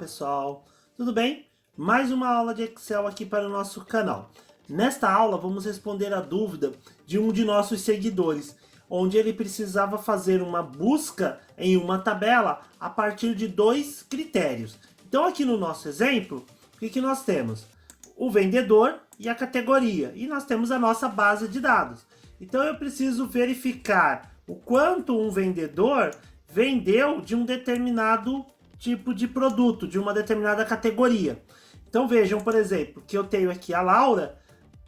pessoal, tudo bem? Mais uma aula de Excel aqui para o nosso canal. Nesta aula vamos responder a dúvida de um de nossos seguidores, onde ele precisava fazer uma busca em uma tabela a partir de dois critérios. Então aqui no nosso exemplo, o que nós temos? O vendedor e a categoria, e nós temos a nossa base de dados. Então eu preciso verificar o quanto um vendedor vendeu de um determinado tipo de produto, de uma determinada categoria. Então vejam, por exemplo, que eu tenho aqui a Laura,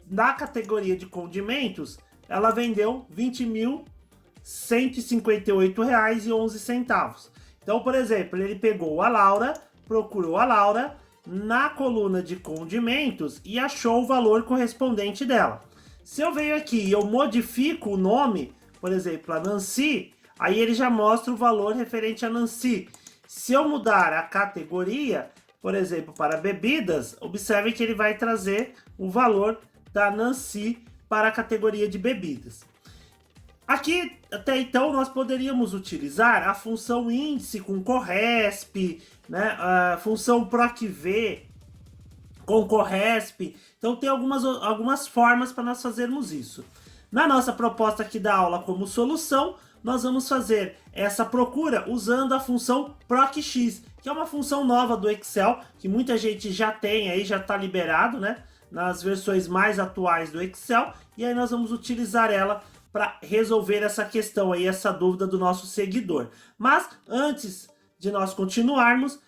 na categoria de condimentos, ela vendeu R$ 20.158,11. Então, por exemplo, ele pegou a Laura, procurou a Laura na coluna de condimentos e achou o valor correspondente dela. Se eu venho aqui e eu modifico o nome, por exemplo, a Nancy, aí ele já mostra o valor referente a Nancy. Se eu mudar a categoria, por exemplo, para bebidas, observe que ele vai trazer o valor da Nancy para a categoria de bebidas. Aqui, até então, nós poderíamos utilizar a função índice com corresp, né? A função procv com corresp. Então, tem algumas formas para nós fazermos isso. Na nossa proposta aqui da aula como solução, nós vamos fazer essa procura usando a função procx, que é uma função nova do Excel, que muita gente já tem aí, já está liberado, né? Nas versões mais atuais do Excel, e aí nós vamos utilizar ela para resolver essa questão aí, essa dúvida do nosso seguidor. Mas antes de nós continuarmos,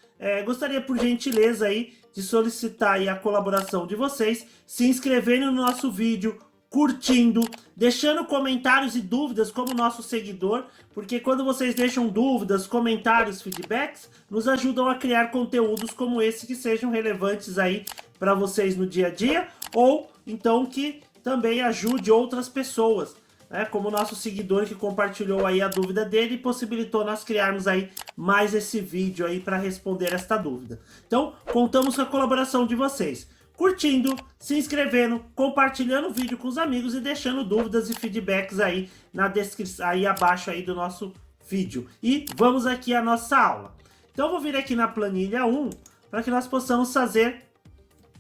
gostaria por gentileza aí de solicitar aí a colaboração de vocês, se inscreverem no nosso vídeo, curtindo, deixando comentários e dúvidas como nosso seguidor, porque quando vocês deixam dúvidas, comentários, feedbacks, nos ajudam a criar conteúdos como esse que sejam relevantes aí para vocês no dia a dia, ou então que também ajude outras pessoas, né, como o nosso seguidor que compartilhou aí a dúvida dele e possibilitou nós criarmos aí mais esse vídeo aí para responder esta dúvida. Então, contamos com a colaboração de vocês, curtindo, se inscrevendo, compartilhando o vídeo com os amigos e deixando dúvidas e feedbacks aí na descrição, aí abaixo aí do nosso vídeo. E vamos aqui à nossa aula. Então eu vou vir aqui na planilha 1 para que nós possamos fazer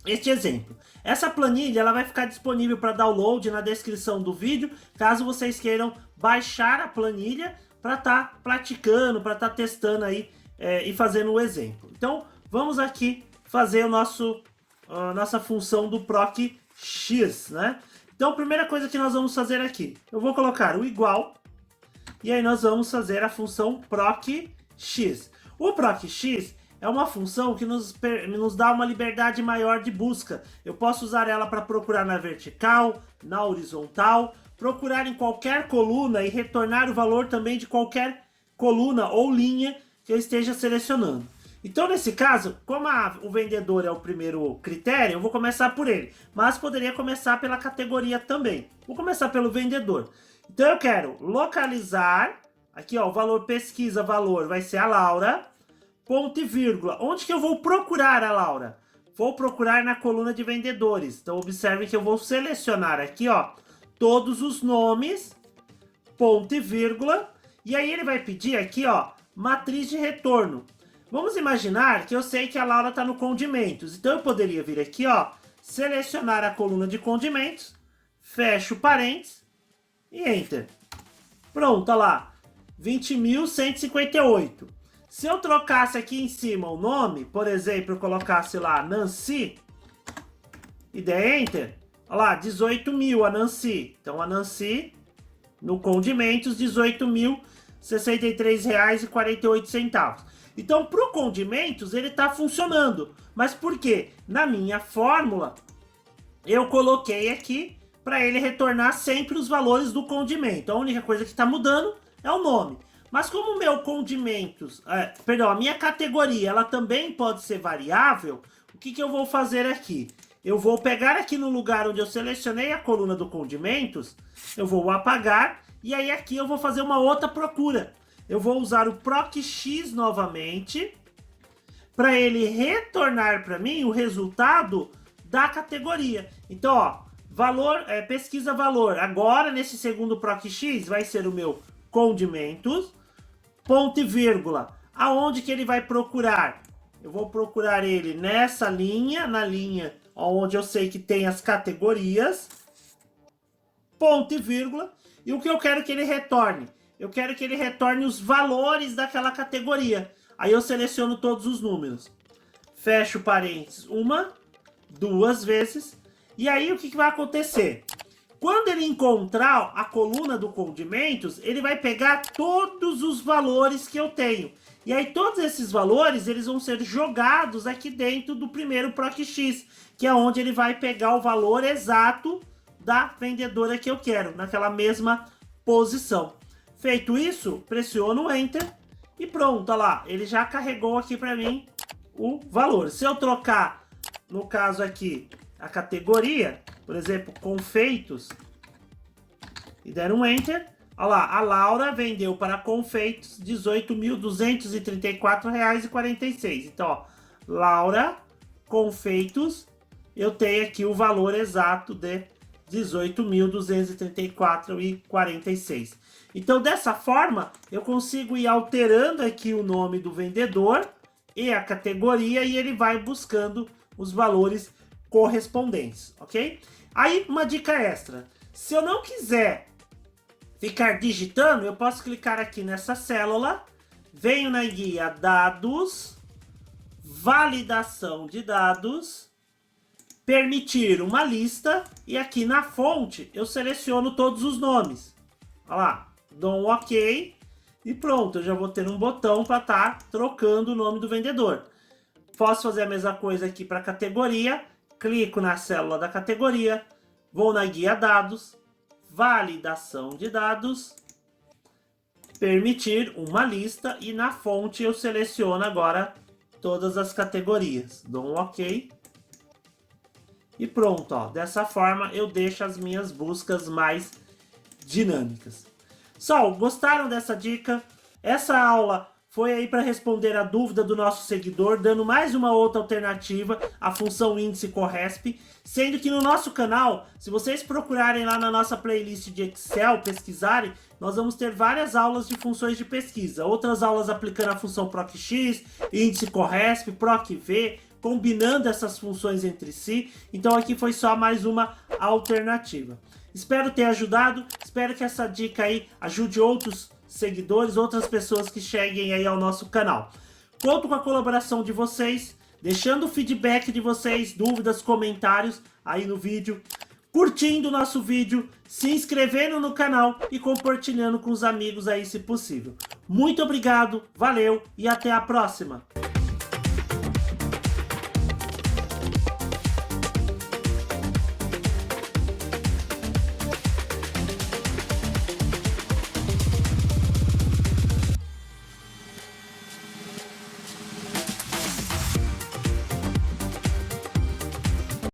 este exemplo. Essa planilha ela vai ficar disponível para download na descrição do vídeo, caso vocês queiram baixar a planilha para estar praticando, para estar testando aí e fazendo o exemplo. Então vamos aqui fazer o nossa função do procx, né? Então a primeira coisa que nós vamos fazer aqui, eu vou colocar o igual, e aí nós vamos fazer a função procx. O procx é uma função que nos dá uma liberdade maior de busca. Eu posso usar ela para procurar na vertical, na horizontal, procurar em qualquer coluna e retornar o valor também de qualquer coluna ou linha que eu esteja selecionando. Então, nesse caso, como o vendedor é o primeiro critério, eu vou começar por ele. Mas poderia começar pela categoria também. Vou começar pelo vendedor. Então, eu quero localizar, aqui ó, o valor pesquisa, valor vai ser a Laura, ponto e vírgula. Onde que eu vou procurar a Laura? Vou procurar na coluna de vendedores. Então, observe que eu vou selecionar aqui, ó, todos os nomes, ponto e vírgula. E aí ele vai pedir aqui, ó, matriz de retorno. Vamos imaginar que eu sei que a Laura está no condimentos. Então eu poderia vir aqui, ó, selecionar a coluna de condimentos, fecho parênteses e Enter. Pronto, olha lá, 20.158. Se eu trocasse aqui em cima o nome, por exemplo, eu colocasse lá Nancy e der Enter, olha lá, 18.000 a Nancy. Então a Nancy no condimentos, R$ 18.063,48. Então, para o condimentos, ele está funcionando. Mas por quê? Na minha fórmula, eu coloquei aqui para ele retornar sempre os valores do condimento. A única coisa que está mudando é o nome. Mas como o meu condimentos, a minha categoria, ela também pode ser variável, o que eu vou fazer aqui? Eu vou pegar aqui no lugar onde eu selecionei a coluna do condimentos, eu vou apagar, e aí aqui eu vou fazer uma outra procura. Eu vou usar o procx novamente para ele retornar para mim o resultado da categoria. Então, ó, valor, pesquisa valor. Agora, nesse segundo procx, vai ser o meu condimentos, ponto e vírgula. Aonde que ele vai procurar? eu vou procurar ele nessa linha, na linha onde eu sei que tem as categorias, ponto e vírgula, e o que eu quero que ele retorne? Eu quero que ele retorne os valores daquela categoria. Aí eu seleciono todos os números. Fecho parênteses uma, duas vezes, e aí o que vai acontecer? Quando ele encontrar a coluna do condimentos, ele vai pegar todos os valores que eu tenho. E aí todos esses valores, eles vão ser jogados aqui dentro do primeiro PROC-X, que é onde ele vai pegar o valor exato da vendedora que eu quero, naquela mesma posição. Feito isso, pressiono Enter e pronto, olha lá, ele já carregou aqui para mim o valor. Se eu trocar, no caso aqui, a categoria, por exemplo, confeitos, e der um Enter, olha lá, a Laura vendeu para confeitos R$ 18.234,46. Então, ó, Laura, confeitos, eu tenho aqui o valor exato de R$ 18.234,46. Então, dessa forma, eu consigo ir alterando aqui o nome do vendedor e a categoria e ele vai buscando os valores correspondentes, ok? Aí, uma dica extra. Se eu não quiser ficar digitando, eu posso clicar aqui nessa célula, venho na guia Dados, Validação de Dados, Permitir uma lista, e aqui na fonte eu seleciono todos os nomes. Olha lá, dou um OK e pronto, eu já vou ter um botão para estar trocando o nome do vendedor. Posso fazer a mesma coisa aqui para a categoria, clico na célula da categoria, vou na guia Dados, Validação de Dados, Permitir uma lista e na fonte eu seleciono agora todas as categorias. Dou um OK. E pronto, ó. Dessa forma eu deixo as minhas buscas mais dinâmicas. Pessoal, gostaram dessa dica? Essa aula foi aí para responder a dúvida do nosso seguidor, dando mais uma outra alternativa à função índice corresp, sendo que no nosso canal, se vocês procurarem lá na nossa playlist de Excel, pesquisarem, nós vamos ter várias aulas de funções de pesquisa, outras aulas aplicando a função PROC-X, índice corresp, PROC-V, combinando essas funções entre si. Então aqui foi só mais uma alternativa. Espero ter ajudado, espero que essa dica aí ajude outros seguidores, outras pessoas que cheguem aí ao nosso canal. Conto com a colaboração de vocês, deixando o feedback de vocês, dúvidas, comentários aí no vídeo, curtindo o nosso vídeo, se inscrevendo no canal e compartilhando com os amigos aí se possível. Muito obrigado, valeu e até a próxima!